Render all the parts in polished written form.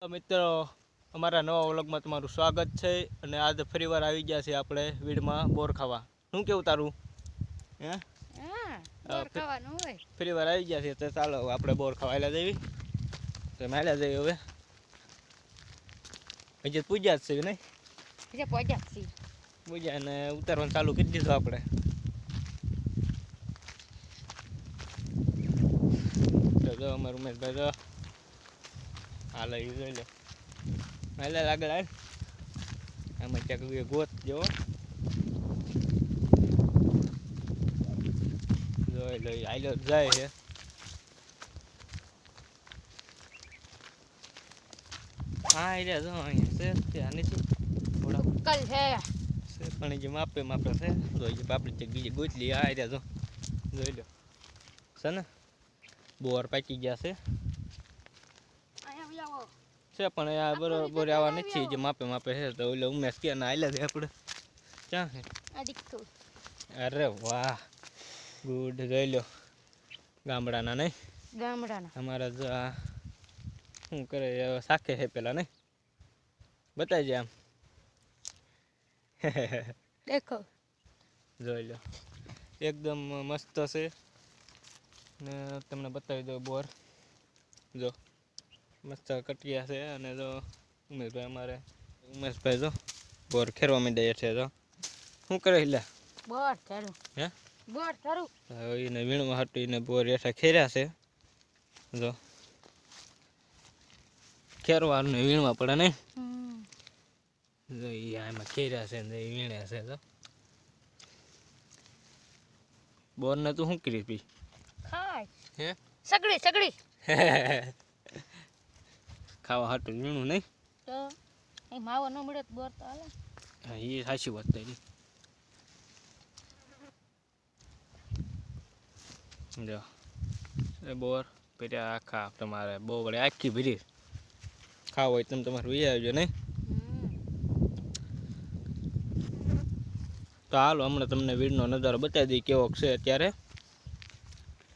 મિત્રો અમારા નવા વ્લોગમાં તમારું સ્વાગત છે અને આજે ફરીવાર આવી ગયા છે આપણે વીડમાં બોર ખાવા. શું કેવું તારું? હે બોર ખાવાનું હોય. ફરીવાર આવી ગયા છે તો ચાલો આપણે બોર ખાવા આલ્યા જઈએ. તો માલ્યા જઈએ હવે. હજી પૂજ્યા જ છે નહીં? હજી પહોંચ્યા જ છીએ. પૂજ્યા અને ઉતારવાનું ચાલુ કરી દીધું આપણે. તો જો અમારું ઉમેશભાઈ જો હાલે એ જોઈ લો. હાલે આગળ હાલ. આમાં ક્યાંક ગોત જેવો જોઈ લો હાલ્યો જાય છે. હા એ જો અહીંયા છે ત્યાં નથી થોડા કલ છે પણ જે માપે છે જોઈ બાપડી ચેક બીજી ગોતલી આ રહ્યા જો જોઈ લો છે ને બોર પાકી ગયા છે છે પણ આ બરોબર આવા નથી જે માપે છે તો ઓલો ઉમેશ કે ના આલ્યા છે આપણે ક્યાં છે અરે વાહ ગુડ જોઈ લો ગામડાના નહીં ગામડાના અમારા જો આ શું કરે શાખે છે પેલા નહીં બતાવી જાય આમ દેખો જોઈ લો એકદમ મસ્ત છે ને તમને બતાવી દો બોર જો મસ્ત કટિયા છે અને જો ઉમેશભાઈ જો બોર ખેરવા માંડ્યા છે જો શું કરે લે બોર કરું હે બોર કરું એને વીણવા હતું એને બોર એઠા ખેર્યા છે જો ખેરવાનું ને વીણવા પડે નહીં જો એ આમાં ખેર્યા છે ને એ વીણ્યા છે જો બોર ને તું શું કરીશ ભાઈ ખાય હે સગડી ખાવા હાટું વીણું નહીં તો એ માવો ન મળે તો બોર તો હાલે. હા એ સાચી વાત તારી જો એ બોર પેલા આખા તમારે બહુ વડે આખી ભરી ખાવ હોય તમે તમારે વી આવજો નહીં તો હાલો હમણાં તમને વીડનો નજારો બતાવી દઈએ કેવો છે અત્યારે.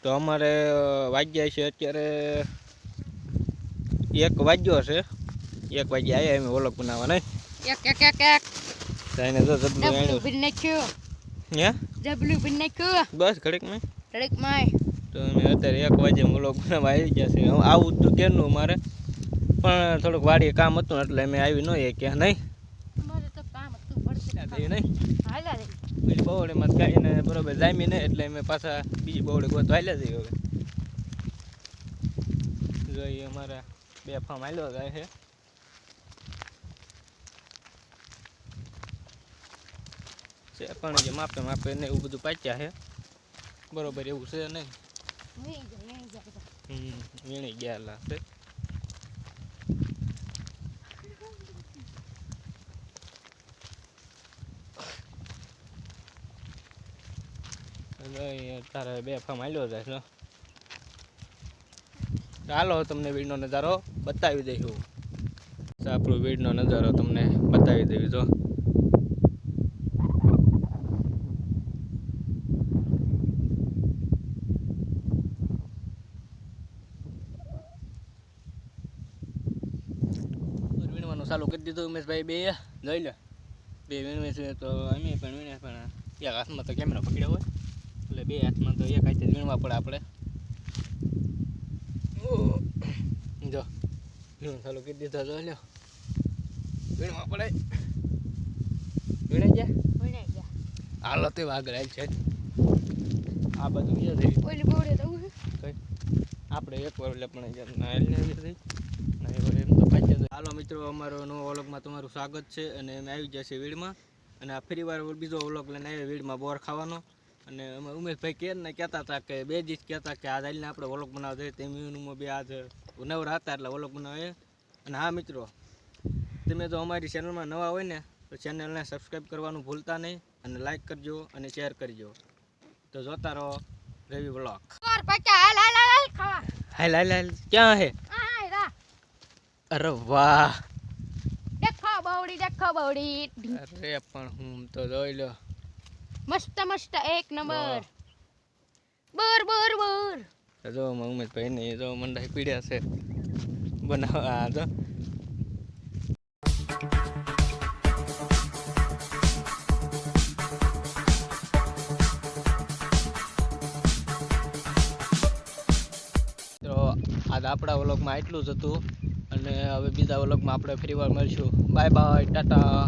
તો અમારે વાગ્યા છે અત્યારે 1 વાગ્યો છે 1 વાગે આવ્યા અમે ઓલક બનાવવા નહીં એક એને તો જબલું જબલું બિન નાખ્યો હે જબલું બિન નાખ્યો બસ ઘડીક માં રડક માય તો અમે અત્યારે 1 વાગે ઓલક બનાવવા આવી ગયા છે. આવું હતું કેનું અમારે પણ થોડુંક વાડીએ કામ હતું એટલે અમે આવી ન કે નહીં મારે તો કામ હતું પડશે નહીં હાલા રે બીજી બવડેમાં ગાઈને બરોબર જામી નહીં એટલે અમે પાછા બીજી બવડે ગોતવા હાલ્યા જઈએ હવે. જોઈએ અમારા 2 ફાર્મ હાલ્યો જાય છે. પણ જે માપે ને એવું બધું પાચ્યા છે બરોબર એવું છે નહીં વીણી ગયેલા છે. તારે 2 ફાર્મ હાલ્યો જાય છે. ચાલો તમને વીડનો નજારો બતાવી દઈશું. આપણો વીડનો નજારો તમને બતાવી દઈશું જો વીણવાનું ચાલુ કરી દીધું ઉમેશભાઈ બે જોઈ લો 2 વીણવે છે તો અમે પણ વીણે પણ એક હાથમાં તો કેમેરા પકડ્યો હોય એટલે 2 હાથમાં તો એક હાથે વીણવા પડે આપણે. જો વીણવાનું ચાલુ કરી દીધા જો લ્યો વીણવા પડે વીણાઈ ગયા હાલો તે આગળ આવી છે આ બધું બીજા થઈ ઓલી બોડે તો કઈ આપણે એક વાર એટલે પણ એમ તો પાછા. હાલો મિત્રો અમારો નવો વ્લોગમાં તમારું સ્વાગત છે અને અમે આવી ગયા છે વીડમાં અને આ ફરી વાર બીજો વ્લોગ લઈને આવ્યા વીડમાં બોર ખાવાનો. અને અમે ઉમેશભાઈ ને કહેતા હતા કે 2 દિવસ કહેતા કે આજ આવીને આપણે વ્લોગ બનાવતા તે મીનુમાં 2 આજ નવરા હતા એટલે વ્લોગ બનાવે. અને હા મિત્રો તમે જો અમારી ચેનલમાં નવા હોય ને તો ચેનલને સબસ્ક્રાઈબ કરવાનું ભૂલતા નહીં અને લાઈક કરજો અને શેર કરજો. તો જોતા રહો રવિ વ્લોગ. હાલ ક્યાં હે? અરે વાહ દેખો બવડી અરે પણ હું તો જોઈ લો મસ્ત એક નંબર બોર જો ઉમેશભાઈ ને જો મંડાઈ પીડ્યા છે બનાવવા જો આજ આપણા વ્લોગમાં એટલું જ હતું અને હવે બીજા વ્લોગમાં આપણે ફરીવાર મળશું. Bye bye, Tata.